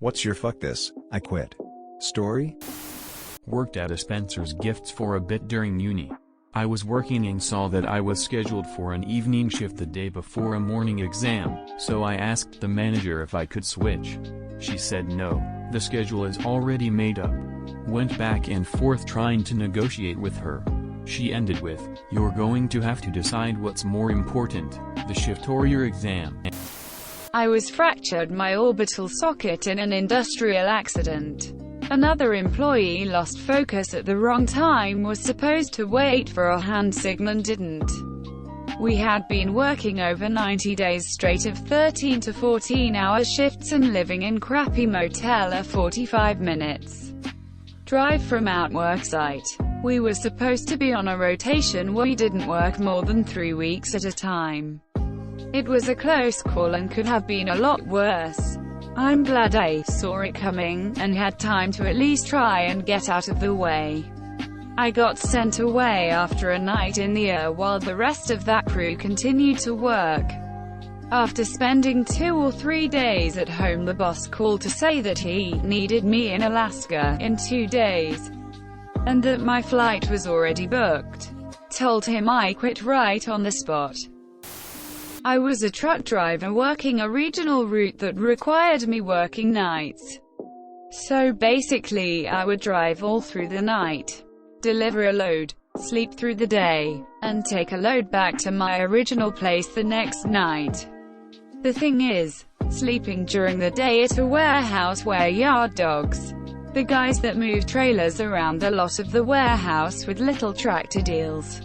What's your fuck this, I quit story? Worked at a Spencer's Gifts for a bit during uni. I was working and saw that I was scheduled for an evening shift the day before a morning exam, so I asked the manager if I could switch. She said no, the schedule is already made up. Went back and forth trying to negotiate with her. She ended with, "You're going to have to decide what's more important, the shift or your exam." I was fractured my orbital socket in an industrial accident. Another employee lost focus at the wrong time, was supposed to wait for a hand signal and didn't. We had been working over 90 days straight of 13 to 14-hour shifts and living in crappy motel a 45 minutes drive from our work site. We were supposed to be on a rotation where we didn't work more than 3 weeks at a time. It was a close call and could have been a lot worse. I'm glad I saw it coming, and had time to at least try and get out of the way. I got sent away after a night in the air while the rest of that crew continued to work. After spending 2 or 3 days at home, the boss called to say that he needed me in Alaska in 2 days, and that my flight was already booked. Told him I quit right on the spot. I was a truck driver working a regional route that required me working nights. So basically, I would drive all through the night, deliver a load, sleep through the day, and take a load back to my original place the next night. The thing is, sleeping during the day at a warehouse where yard dogs, the guys that move trailers around the lot of the warehouse with little tractor deals,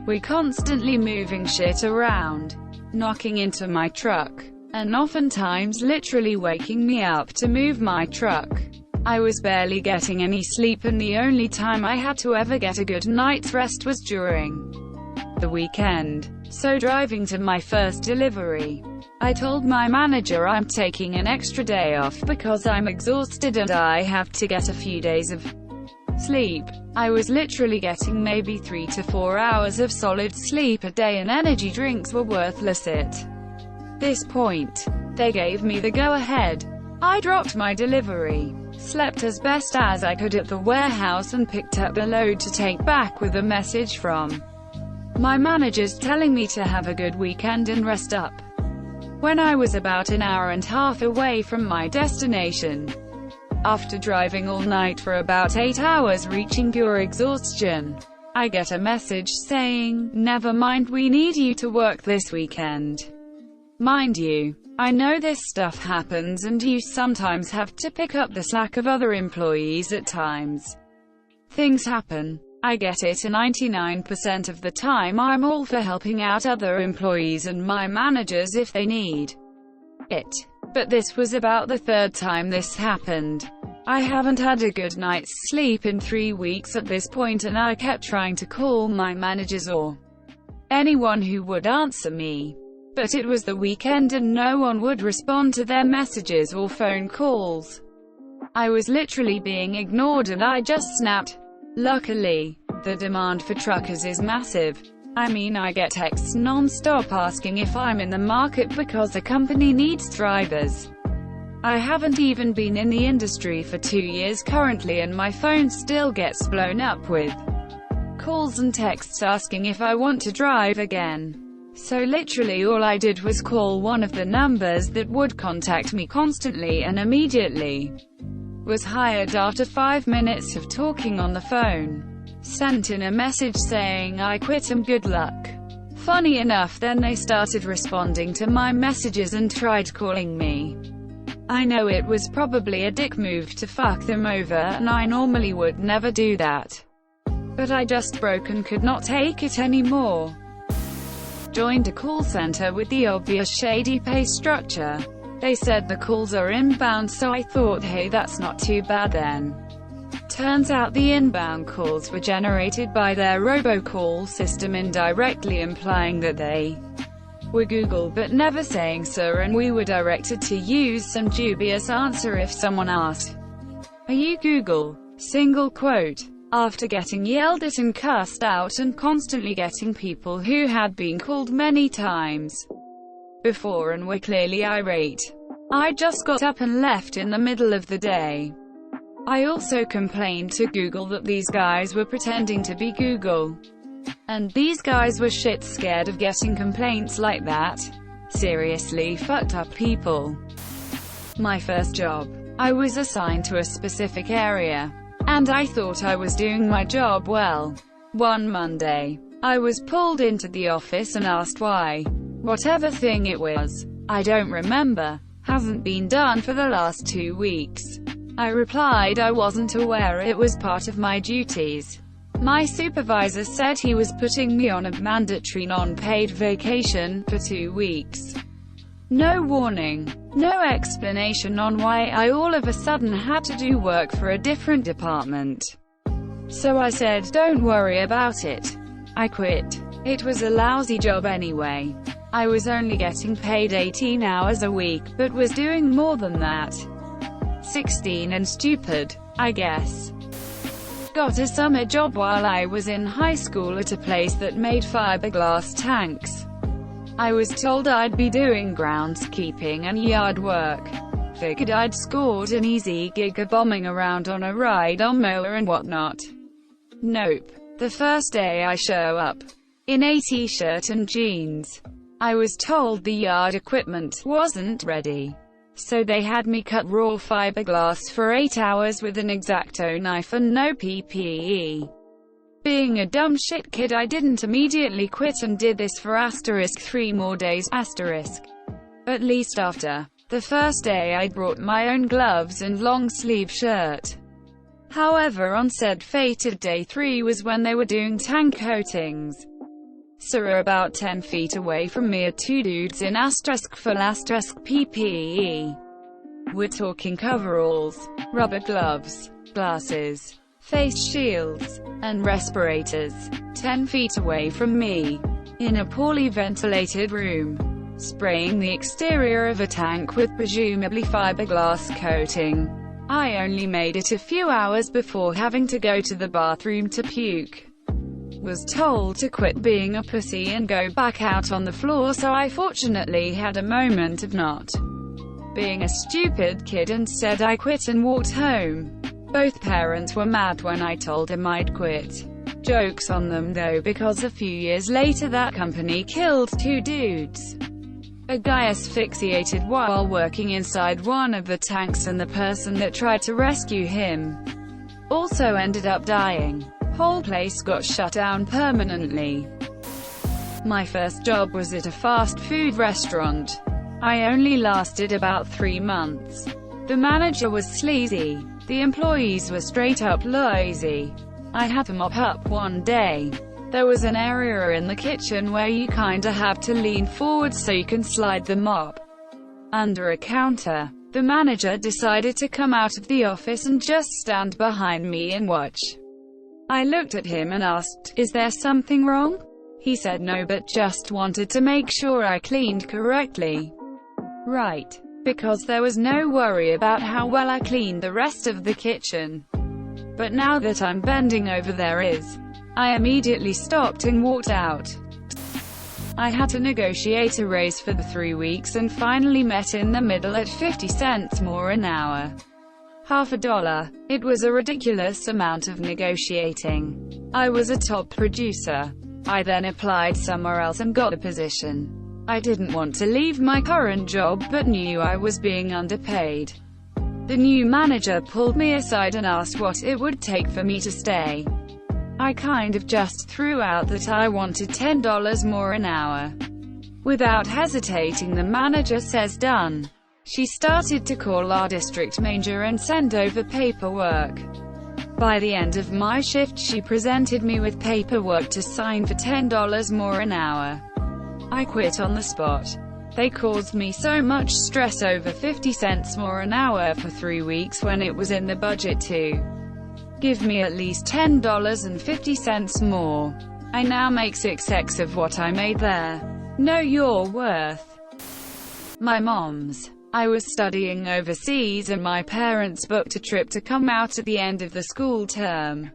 we're constantly moving shit around, knocking into my truck, and oftentimes literally waking me up to move my truck. I was barely getting any sleep, and the only time I had to ever get a good night's rest was during the weekend. So driving to my first delivery, I told my manager I'm taking an extra day off because I'm exhausted and I have to get a few days of sleep. I was literally getting maybe 3 to 4 hours of solid sleep a day, and energy drinks were worthless at this point. They gave me the go-ahead. I dropped my delivery, slept as best as I could at the warehouse, and picked up the load to take back with a message from my managers telling me to have a good weekend and rest up. When I was about an hour and a half away from my destination, after driving all night for about 8 hours reaching pure exhaustion, I get a message saying, "Never mind, we need you to work this weekend." Mind you, I know this stuff happens and you sometimes have to pick up the slack of other employees at times. Things happen. I get it, and 99% of the time I'm all for helping out other employees and my managers if they need it. But this was about the 3rd time this happened. I haven't had a good night's sleep in 3 weeks at this point, and I kept trying to call my managers or anyone who would answer me. But it was the weekend and no one would respond to their messages or phone calls. I was literally being ignored and I just snapped. Luckily, the demand for truckers is massive. I mean, I get texts non-stop asking if I'm in the market because the company needs drivers. I haven't even been in the industry for 2 years currently, and my phone still gets blown up with calls and texts asking if I want to drive again. So literally all I did was call one of the numbers that would contact me constantly, and immediately was hired after 5 minutes of talking on the phone. Sent in a message saying I quit and good luck. Funny enough, then they started responding to my messages and tried calling me. I know it was probably a dick move to fuck them over, and I normally would never do that. But I just broke and could not take it anymore. Joined a call center with the obvious shady pay structure. They said the calls are inbound, so I thought, hey, that's not too bad then. Turns out the inbound calls were generated by their robocall system, indirectly implying that they were Google but never saying so, and we were directed to use some dubious answer if someone asked, "Are you Google?" Single quote. After getting yelled at and cussed out and constantly getting people who had been called many times before and were clearly irate, I just got up and left in the middle of the day. I also complained to Google that these guys were pretending to be Google. And these guys were shit scared of getting complaints like that. Seriously fucked up people. My first job. I was assigned to a specific area. And I thought I was doing my job well. One Monday, I was pulled into the office and asked why. Whatever thing it was, I don't remember, hasn't been done for the last 2 weeks. I replied I wasn't aware it was part of my duties. My supervisor said he was putting me on a mandatory non-paid vacation for 2 weeks. No warning, no explanation on why I all of a sudden had to do work for a different department. So I said, don't worry about it. I quit. It was a lousy job anyway. I was only getting paid 18 hours a week, but was doing more than that. 16 and stupid, I guess. Got a summer job while I was in high school at a place that made fiberglass tanks. I was told I'd be doing groundskeeping and yard work. Figured I'd scored an easy gig of bombing around on a ride-on mower and whatnot. Nope. The first day I show up, in a t-shirt and jeans, I was told the yard equipment wasn't ready. So they had me cut raw fiberglass for 8 hours with an X-Acto knife and no PPE. Being a dumb shit kid, I didn't immediately quit and did this for *3 more days At least after the first day I brought my own gloves and long sleeve shirt. However, on said fated day 3 was when they were doing tank coatings. So about 10 feet away from me are 2 dudes in full PPE. We're talking coveralls, rubber gloves, glasses, face shields, and respirators. 10 feet away from me, in a poorly ventilated room, spraying the exterior of a tank with presumably fiberglass coating. I only made it a few hours before having to go to the bathroom to puke. Was told to quit being a pussy and go back out on the floor, so I fortunately had a moment of not being a stupid kid and said I quit and walked home. Both parents were mad when I told them I'd quit. Joke's on them though, because a few years later that company killed 2 dudes. A guy asphyxiated while working inside one of the tanks, and the person that tried to rescue him also ended up dying. Whole place got shut down permanently. My first job was at a fast food restaurant. I only lasted about 3 months. The manager was sleazy. The employees were straight up lazy. I had to mop up one day. There was an area in the kitchen where you kinda have to lean forward so you can slide the mop under a counter. The manager decided to come out of the office and just stand behind me and watch. I looked at him and asked, "Is there something wrong?" He said no, but just wanted to make sure I cleaned correctly. Right. Because there was no worry about how well I cleaned the rest of the kitchen. But now that I'm bending over there is. I immediately stopped and walked out. I had to negotiate a raise for the 3 weeks and finally met in the middle at 50 cents more an hour. $0.50. It was a ridiculous amount of negotiating. I was a top producer. I then applied somewhere else and got a position. I didn't want to leave my current job but knew I was being underpaid. The new manager pulled me aside and asked what it would take for me to stay. I kind of just threw out that I wanted $10 more an hour. Without hesitating, the manager says done. She started to call our district manager and send over paperwork. By the end of my shift she presented me with paperwork to sign for $10 more an hour. I quit on the spot. They caused me so much stress over 50 cents more an hour for 3 weeks when it was in the budget to give me at least $10.50 more. I now make 6x of what I made there. Know your worth. My mom's. I was studying overseas and my parents booked a trip to come out at the end of the school term,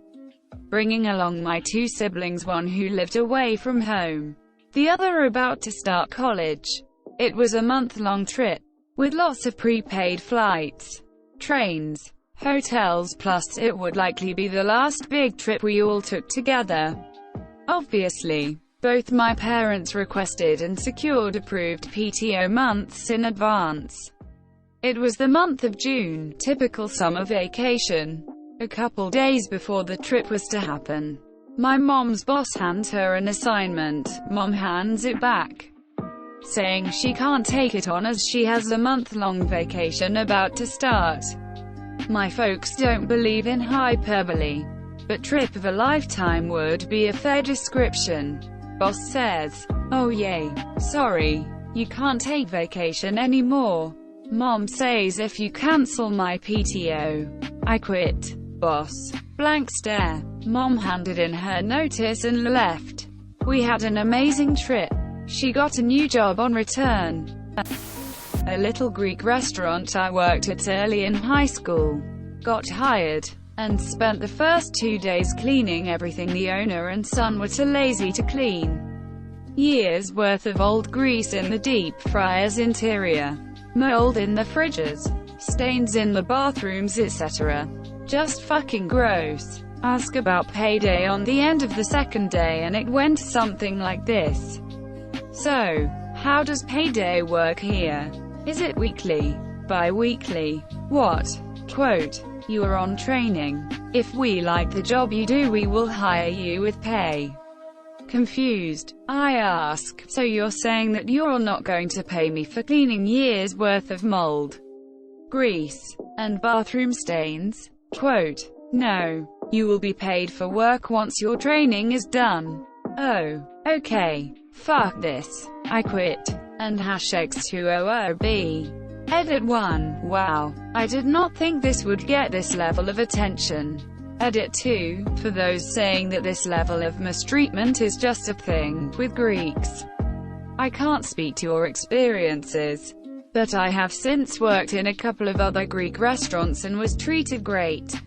bringing along my 2 siblings, one who lived away from home, the other about to start college. It was a month-long trip. with lots of prepaid flights, trains, hotels, plus it would likely be the last big trip we all took together. Obviously, both my parents requested and secured approved PTO months in advance. It was the month of June, typical summer vacation. A couple days before the trip was to happen, my mom's boss hands her an assignment. Mom hands it back, saying she can't take it on as she has a month-long vacation about to start. My folks don't believe in hyperbole, but trip of a lifetime would be a fair description. Boss says, "Oh yay, sorry, you can't take vacation anymore." Mom says, "If you cancel my PTO, I quit." Boss. Blank stare. Mom handed in her notice and left. We had an amazing trip. She got a new job on return. A little Greek restaurant I worked at early in high school. Got hired, and spent the first 2 days cleaning everything the owner and son were too lazy to clean. Years worth of old grease in the deep fryer's interior, mold in the fridges, stains in the bathrooms, etc. Just fucking gross. Ask about payday on the end of the second day and it went something like this. "So, how does payday work here? Is it weekly? Bi-weekly? What?" Quote, "You are on training. If we like the job you do, we will hire you with pay." Confused, I ask, "So you're saying that you're not going to pay me for cleaning years worth of mold, grease, and bathroom stains?" Quote, "No. You will be paid for work once your training is done." Oh, okay. Fuck this. I quit. And #X2OOB. Edit 1. Wow. I did not think this would get this level of attention. Edit 2. For those saying that this level of mistreatment is just a thing with Greeks, I can't speak to your experiences, but I have since worked in a couple of other Greek restaurants and was treated great.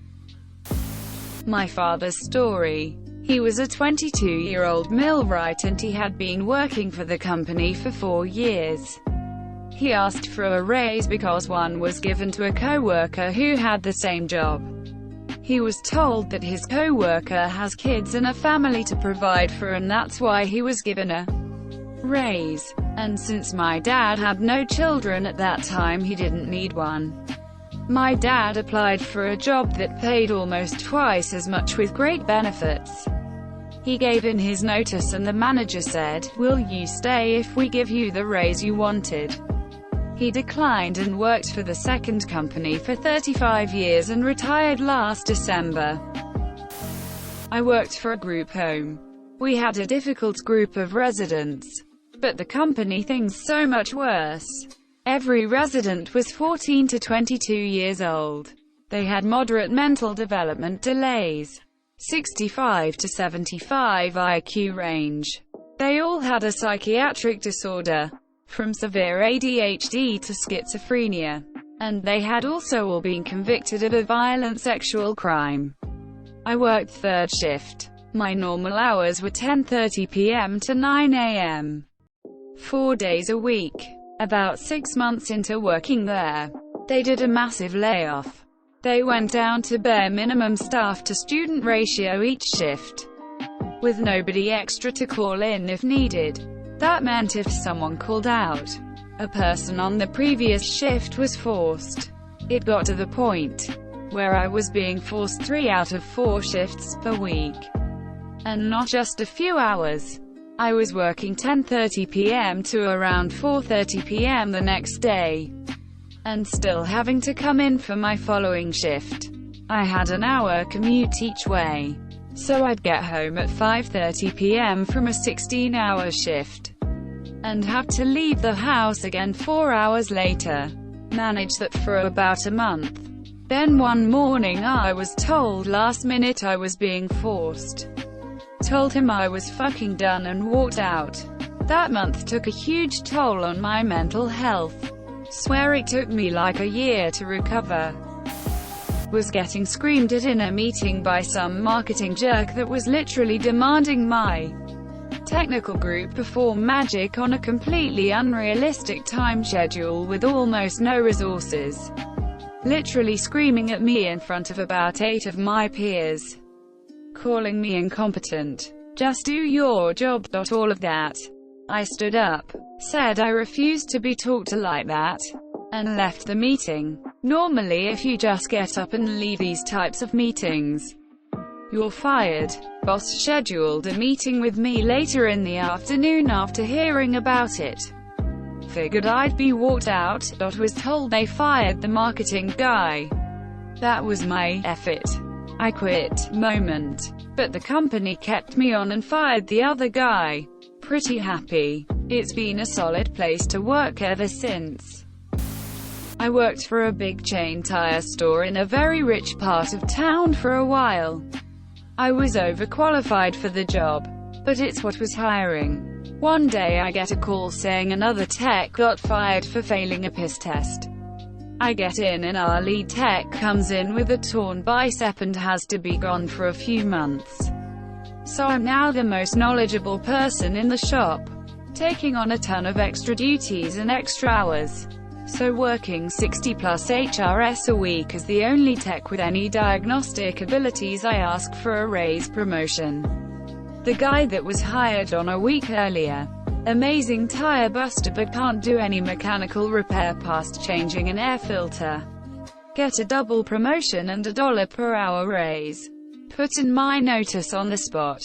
My father's story. He was a 22-year-old millwright and he had been working for the company for 4 years. He asked for a raise because one was given to a co-worker who had the same job. He was told that his co-worker has kids and a family to provide for and that's why he was given a raise. And since my dad had no children at that time, he didn't need one. My dad applied for a job that paid almost twice as much with great benefits. He gave in his notice and the manager said, "Will you stay if we give you the raise you wanted?" He declined and worked for the second company for 35 years and retired last December. I worked for a group home. We had a difficult group of residents, but the company things so much worse. Every resident was 14 to 22 years old. They had moderate mental development delays, 65 to 75 IQ range. They all had a psychiatric disorder, from severe ADHD to schizophrenia. And they had also all been convicted of a violent sexual crime. I worked third shift. My normal hours were 10:30 p.m. to 9 a.m. 4 days a week. About 6 months into working there, they did a massive layoff. They went down to bare minimum staff to student ratio each shift, with nobody extra to call in if needed. That meant if someone called out, a person on the previous shift was forced. It got to the point where I was being forced 3 out of 4 shifts per week. And not just a few hours. I was working 10:30 p.m. to around 4:30 p.m. the next day, and still having to come in for my following shift. I had an hour commute each way, so I'd get home at 5:30 p.m. from a 16-hour shift, and have to leave the house again 4 hours later. Managed that for about a month. Then one morning I was told last minute I was being forced. Told him I was fucking done and walked out. That month took a huge toll on my mental health. Swear it took me like a year to recover. Was getting screamed at in a meeting by some marketing jerk that was literally demanding my technical group perform magic on a completely unrealistic time schedule with almost no resources, literally screaming at me in front of about 8 of my peers, calling me incompetent. Just do your job. All of that. I stood up, said I refused to be talked to like that, and left the meeting. Normally if you just get up and leave these types of meetings, you're fired. Boss scheduled a meeting with me later in the afternoon after hearing about it. Figured I'd be walked out. Was told they fired the marketing guy. That was my "F it, I quit" moment. But the company kept me on and fired the other guy. Pretty happy. It's been a solid place to work ever since. I worked for a big chain tire store in a very rich part of town for a while. I was overqualified for the job, but it's what was hiring. One day I get a call saying another tech got fired for failing a piss test. I get in and our lead tech comes in with a torn bicep and has to be gone for a few months. So I'm now the most knowledgeable person in the shop, taking on a ton of extra duties and extra hours. So working 60 plus HRS a week as the only tech with any diagnostic abilities, I asked for a raise promotion. The guy that was hired on a week earlier, amazing tire buster but can't do any mechanical repair past changing an air filter, get a double promotion and $1 per hour raise. Put in my notice on the spot.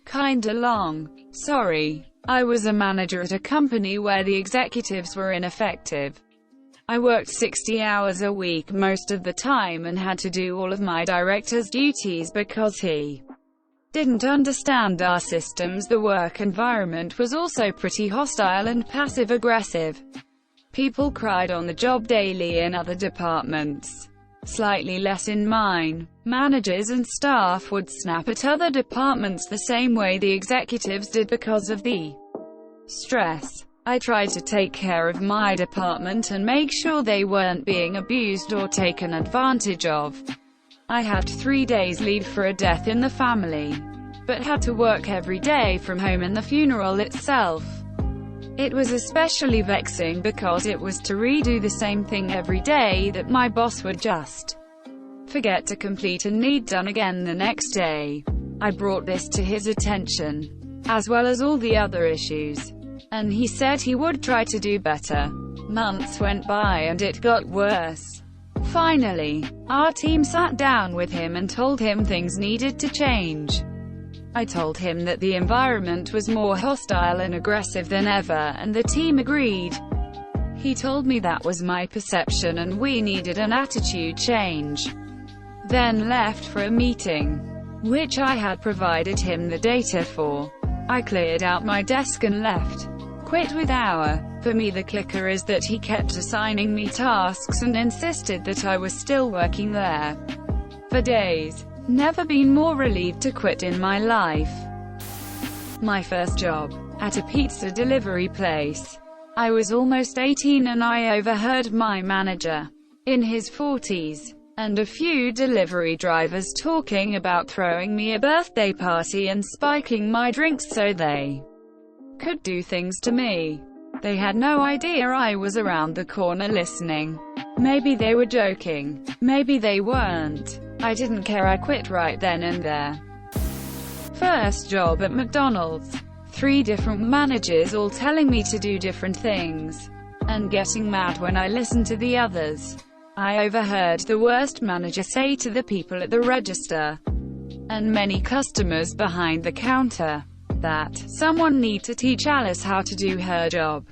Kinda long. Sorry. I was a manager at a company where the executives were ineffective. I worked 60 hours a week most of the time and had to do all of my director's duties because he didn't understand our systems. The work environment was also pretty hostile and passive-aggressive. People cried on the job daily in other departments. Slightly less in mine. Managers and staff would snap at other departments the same way the executives did because of the stress. I tried to take care of my department and make sure they weren't being abused or taken advantage of. I had 3 days leave for a death in the family, but had to work every day from home and the funeral itself. It was especially vexing because it was to redo the same thing every day that my boss would just forget to complete and need done again the next day. I brought this to his attention, as well as all the other issues, and he said he would try to do better. Months went by and it got worse. Finally, our team sat down with him and told him things needed to change. I told him that the environment was more hostile and aggressive than ever, and the team agreed. He told me that was my perception and we needed an attitude change. Then left for a meeting, which I had provided him the data for. I cleared out my desk and left. Quit with hour. For me the kicker is that he kept assigning me tasks and insisted that I was still working there. For days. Never been more relieved to quit in my life. My first job, at a pizza delivery place. I was almost 18 and I overheard my manager, in his 40s, and a few delivery drivers talking about throwing me a birthday party and spiking my drinks so they could do things to me. They had no idea I was around the corner listening. Maybe they were joking. Maybe they weren't. I didn't care. I quit right then and there. First job at McDonald's. 3 different managers all telling me to do different things, and getting mad when I listened to the others. I overheard the worst manager say to the people at the register, and many customers behind the counter, that someone need to teach Alice how to do her job.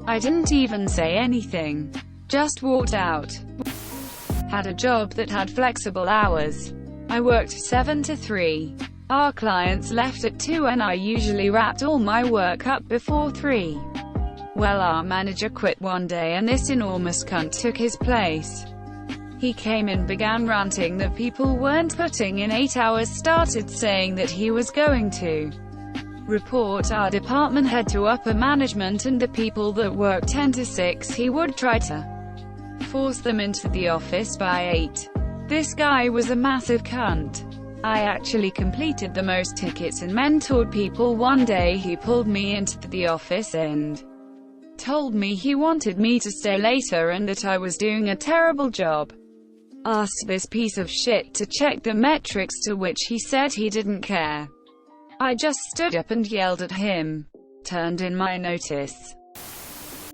I didn't even say anything. Just walked out. Had a job that had flexible hours. I worked 7 to 3. Our clients left at 2 and I usually wrapped all my work up before 3. Well, our manager quit one day and this enormous cunt took his place. He came in, began ranting that people weren't putting in 8 hours, started saying that he was going to report our department head to upper management, and the people that worked 10 to 6 he would try to force them into the office by 8. This guy was a massive cunt. I actually completed the most tickets and mentored people. One day he pulled me into the office and told me he wanted me to stay later and that I was doing a terrible job. Asked this piece of shit to check the metrics, to which he said he didn't care. I just stood up and yelled at him. Turned in my notice.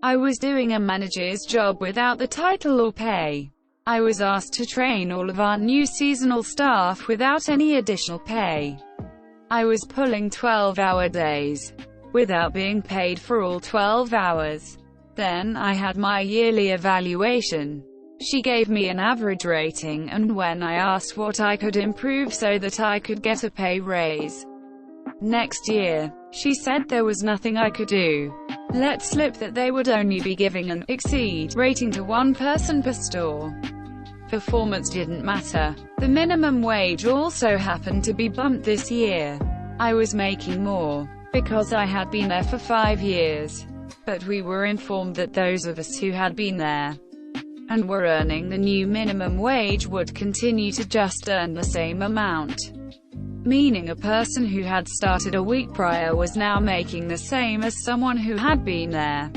I was doing a manager's job without the title or pay. I was asked to train all of our new seasonal staff without any additional pay. I was pulling 12-hour days, without being paid for all 12 hours. Then I had my yearly evaluation. She gave me an average rating, and when I asked what I could improve so that I could get a pay raise next year, she said there was nothing I could do. Let slip that they would only be giving an exceed rating to one person per store. Performance didn't matter. The minimum wage also happened to be bumped this year. I was making more, because I had been there for 5 years. But we were informed that those of us who had been there and were earning the new minimum wage would continue to just earn the same amount. Meaning a person who had started a week prior was now making the same as someone who had been there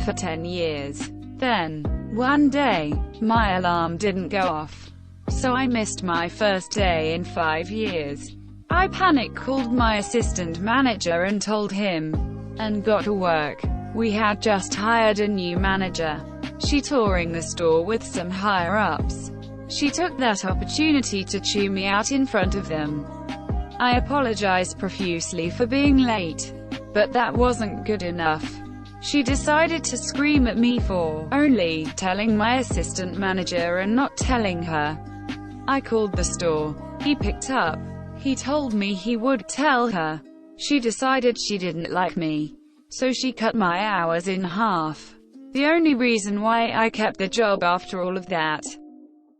for 10 years. Then, one day, my alarm didn't go off. So I missed my first day in 5 years. I panicked, called my assistant manager and told him, and got to work. We had just hired a new manager. She touring the store with some higher-ups. She took that opportunity to chew me out in front of them. I apologized profusely for being late, but that wasn't good enough. She decided to scream at me for only telling my assistant manager and not telling her. I called the store. He picked up. He told me he would tell her. She decided she didn't like me, so she cut my hours in half. The only reason why I kept the job after all of that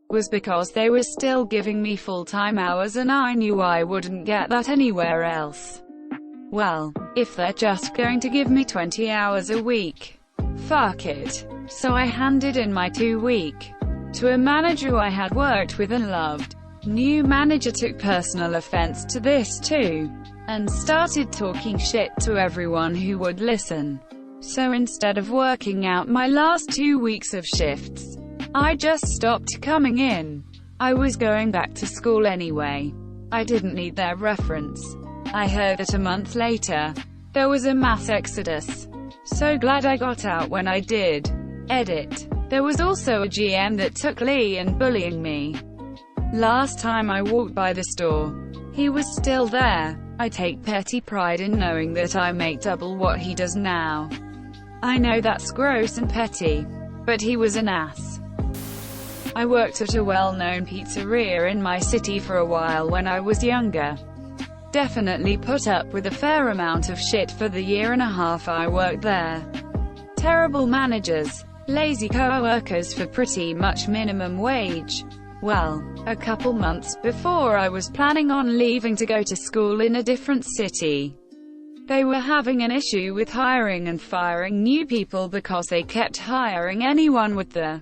was because they were still giving me full-time hours and I knew I wouldn't get that anywhere else. Well, if they're just going to give me 20 hours a week, fuck it. So I handed in my 2-week to a manager I had worked with and loved. New manager took personal offense to this too, and started talking shit to everyone who would listen. So instead of working out my last 2 weeks of shifts, I just stopped coming in. I was going back to school anyway. I didn't need their reference. I heard that a month later, there was a mass exodus. So glad I got out when I did. Edit. There was also a GM that took Lee and bullying me. Last time I walked by the store, he was still there. I take petty pride in knowing that I make double what he does now. I know that's gross and petty, but he was an ass. I worked at a well-known pizzeria in my city for a while when I was younger. Definitely put up with a fair amount of shit for the year and a half I worked there. Terrible managers, lazy co-workers for pretty much minimum wage. Well, a couple months before I was planning on leaving to go to school in a different city, they were having an issue with hiring and firing new people because they kept hiring anyone with the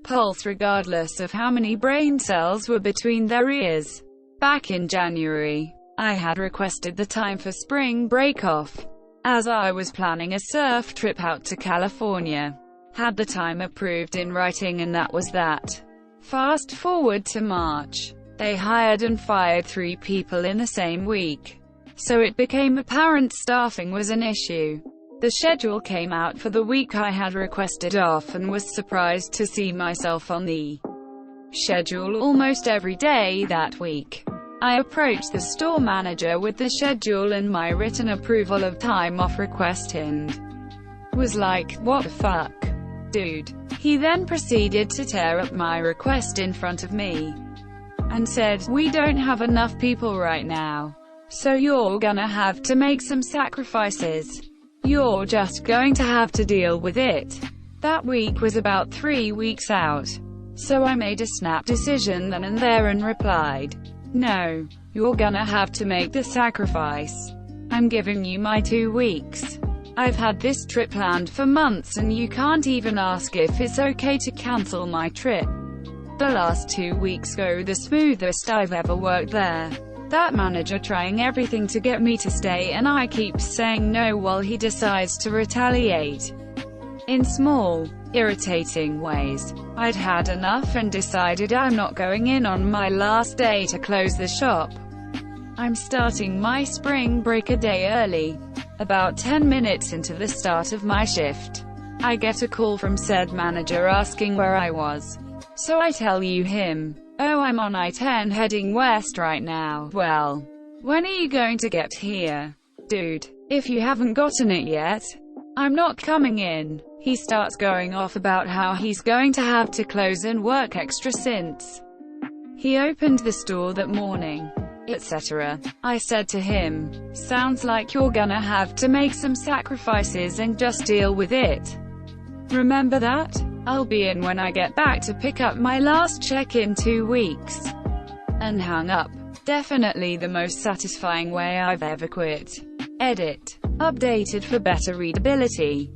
pulse regardless of how many brain cells were between their ears. Back in January, I had requested the time for spring break off, as I was planning a surf trip out to California. Had the time approved in writing and that was that. Fast forward to March. They hired and fired 3 people in the same week. So it became apparent staffing was an issue. The schedule came out for the week I had requested off and was surprised to see myself on the schedule almost every day that week. I approached the store manager with the schedule and my written approval of time off request and was like, what the fuck, dude? He then proceeded to tear up my request in front of me and said, we don't have enough people right now, so you're gonna have to make some sacrifices. You're just going to have to deal with it. That week was about 3 weeks out. So I made a snap decision then and there and replied, no, you're gonna have to make the sacrifice. I'm giving you my 2 weeks. I've had this trip planned for months and you can't even ask if it's okay to cancel my trip. The last 2 weeks go the smoothest I've ever worked there. That manager trying everything to get me to stay, and I keep saying no while he decides to retaliate in small, irritating ways. I'd had enough and decided I'm not going in on my last day to close the shop. I'm starting my spring break a day early. About 10 minutes into the start of my shift, I get a call from said manager asking where I was. So I tell him, "Oh, I'm on I-10 heading west right now." "Well, when are you going to get here?" "Dude, if you haven't gotten it yet, I'm not coming in." He starts going off about how he's going to have to close and work extra since he opened the store that morning, etc. I said to him, "Sounds like you're gonna have to make some sacrifices and just deal with it. Remember that? I'll be in when I get back to pick up my last check in 2 weeks." And hung up. Definitely the most satisfying way I've ever quit. Edit. Updated for better readability.